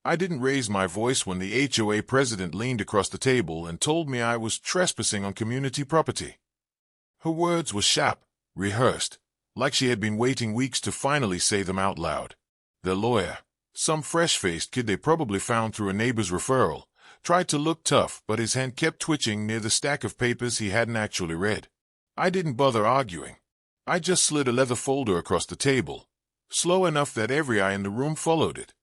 I didn't raise my voice when the HOA president leaned across the table and told me I was trespassing on community property. Her words were sharp, rehearsed, like she had been waiting weeks to finally say them out loud. The lawyer, some fresh-faced kid they probably found through a neighbor's referral, tried to look tough, but his hand kept twitching near the stack of papers he hadn't actually read. I didn't bother arguing. I just slid a leather folder across the table, slow enough that every eye in the room followed it.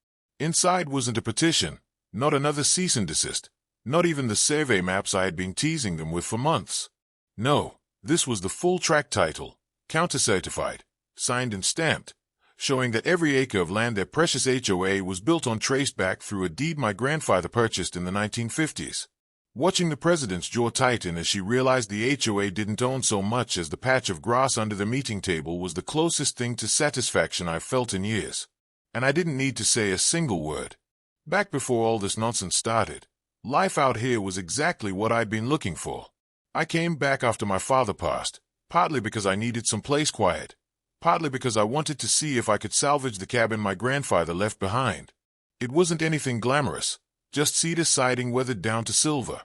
Inside wasn't a petition, not another cease and desist, not even the survey maps I had been teasing them with for months. No, this was the full tract title, counter-certified, signed and stamped, showing that every acre of land their precious HOA was built on traced back through a deed my grandfather purchased in the 1950s. Watching the president's jaw tighten as she realized the HOA didn't own so much as the patch of grass under the meeting table was the closest thing to satisfaction I've felt in years. And I didn't need to say a single word. Back before all this nonsense started, life out here was exactly what I'd been looking for. I came back after my father passed, partly because I needed some place quiet, partly because I wanted to see if I could salvage the cabin my grandfather left behind. It wasn't anything glamorous, just cedar siding weathered down to silver,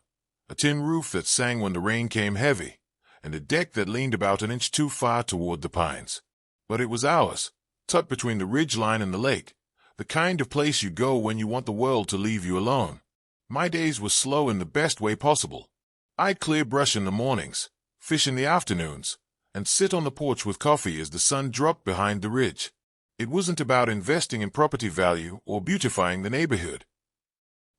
a tin roof that sang when the rain came heavy, and a deck that leaned about an inch too far toward the pines. But it was ours, tucked between the ridge line and the lake, the kind of place you go when you want the world to leave you alone. My days were slow in the best way possible. I'd clear brush in the mornings, fish in the afternoons, and sit on the porch with coffee as the sun dropped behind the ridge. It wasn't about investing in property value or beautifying the neighborhood.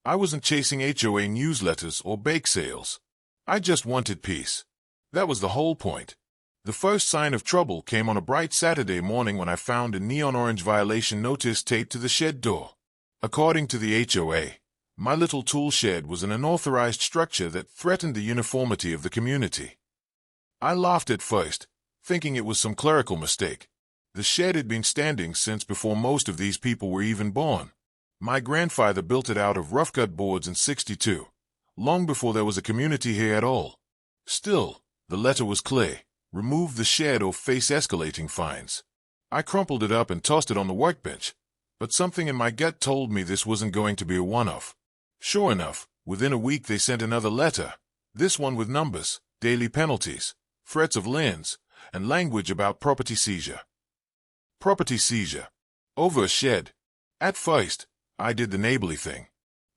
I wasn't chasing HOA newsletters or bake sales. I just wanted peace. That was the whole point. The first sign of trouble came on a bright Saturday morning when I found a neon orange violation notice taped to the shed door. According to the HOA, my little tool shed was an unauthorized structure that threatened the uniformity of the community. I laughed at first, thinking it was some clerical mistake. The shed had been standing since before most of these people were even born. My grandfather built it out of rough-cut boards in '62, long before there was a community here at all. Still, the letter was clear: remove the shed or face escalating fines. I crumpled it up and tossed it on the workbench, but something in my gut told me this wasn't going to be a one-off. Sure enough, within a week they sent another letter, this one with numbers, daily penalties, threats of liens, and language about property seizure. Property seizure. Over a shed. At first, I did the neighborly thing.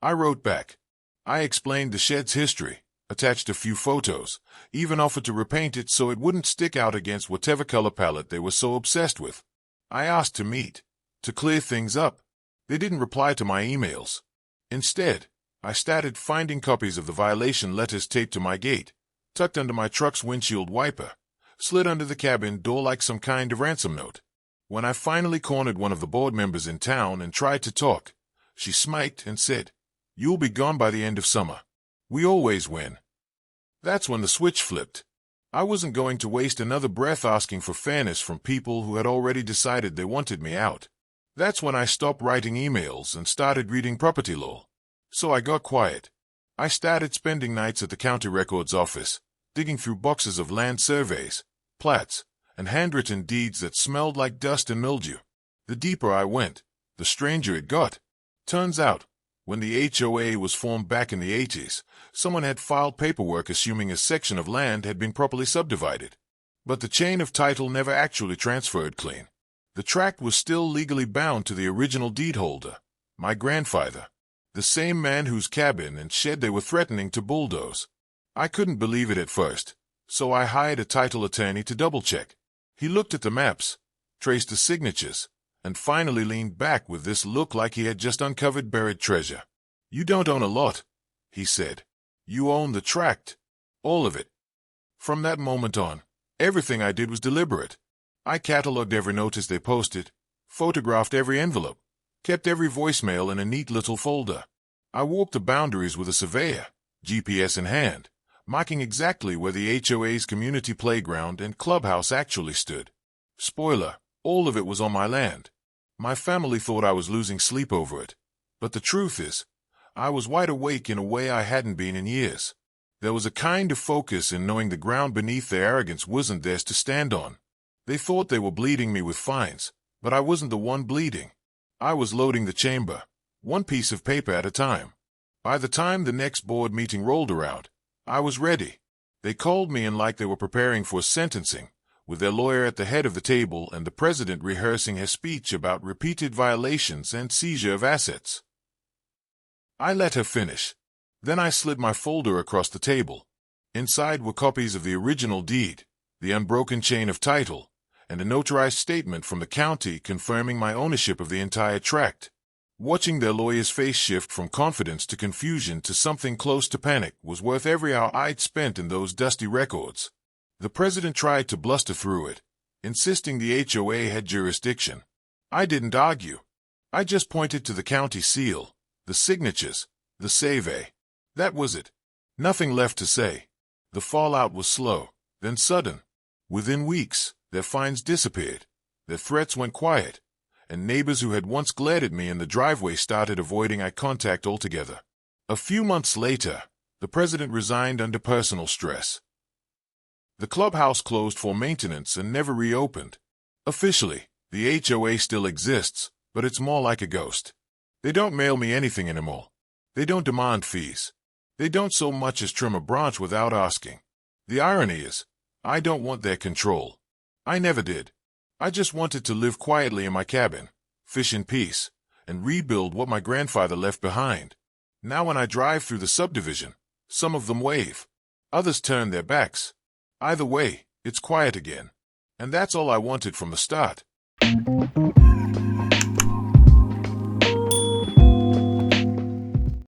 I wrote back. I explained the shed's history, attached a few photos, even offered to repaint it so it wouldn't stick out against whatever color palette they were so obsessed with. I asked to meet, to clear things up. They didn't reply to my emails. Instead, I started finding copies of the violation letters taped to my gate, tucked under my truck's windshield wiper, slid under the cabin door like some kind of ransom note. When I finally cornered one of the board members in town and tried to talk, she smiked and said, "You'll be gone by the end of summer. We always win." That's when the switch flipped. I wasn't going to waste another breath asking for fairness from people who had already decided they wanted me out. That's when I stopped writing emails and started reading property law. So I got quiet. I started spending nights at the county records office, digging through boxes of land surveys, plats, and handwritten deeds that smelled like dust and mildew. The deeper I went, the stranger it got. Turns out, when the HOA was formed back in the '80s, someone had filed paperwork assuming a section of land had been properly subdivided. But the chain of title never actually transferred clean. The tract was still legally bound to the original deed holder, my grandfather, the same man whose cabin and shed they were threatening to bulldoze. I couldn't believe it at first, so I hired a title attorney to double-check. He looked at the maps, traced the signatures, and finally leaned back with this look like he had just uncovered buried treasure. "You don't own a lot," he said. "You own the tract. All of it." From that moment on, everything I did was deliberate. I cataloged every notice they posted, photographed every envelope, kept every voicemail in a neat little folder. I walked the boundaries with a surveyor, GPS in hand, marking exactly where the HOA's community playground and clubhouse actually stood. Spoiler, all of it was on my land. My family thought I was losing sleep over it, but the truth is, I was wide awake in a way I hadn't been in years. There was a kind of focus in knowing the ground beneath their arrogance wasn't theirs to stand on. They thought they were bleeding me with fines, but I wasn't the one bleeding. I was loading the chamber, one piece of paper at a time. By the time the next board meeting rolled around, I was ready. They called me in like they were preparing for sentencing, with their lawyer at the head of the table and the president rehearsing his speech about repeated violations and seizure of assets. I let her finish. Then I slid my folder across the table. Inside were copies of the original deed, the unbroken chain of title, and a notarized statement from the county confirming my ownership of the entire tract. Watching their lawyer's face shift from confidence to confusion to something close to panic was worth every hour I'd spent in those dusty records. The president tried to bluster through it, insisting the HOA had jurisdiction. I didn't argue. I just pointed to the county seal, the signatures, the save. That was it. Nothing left to say. The fallout was slow, then sudden. Within weeks, their fines disappeared, their threats went quiet, and neighbors who had once glared at me in the driveway started avoiding eye contact altogether. A few months later, the president resigned under personal stress. The clubhouse closed for maintenance and never reopened. Officially, the HOA still exists, but it's more like a ghost. They don't mail me anything anymore. They don't demand fees. They don't so much as trim a branch without asking. The irony is, I don't want their control. I never did. I just wanted to live quietly in my cabin, fish in peace, and rebuild what my grandfather left behind. Now when I drive through the subdivision, some of them wave. Others turn their backs. Either way, it's quiet again. And that's all I wanted from the start.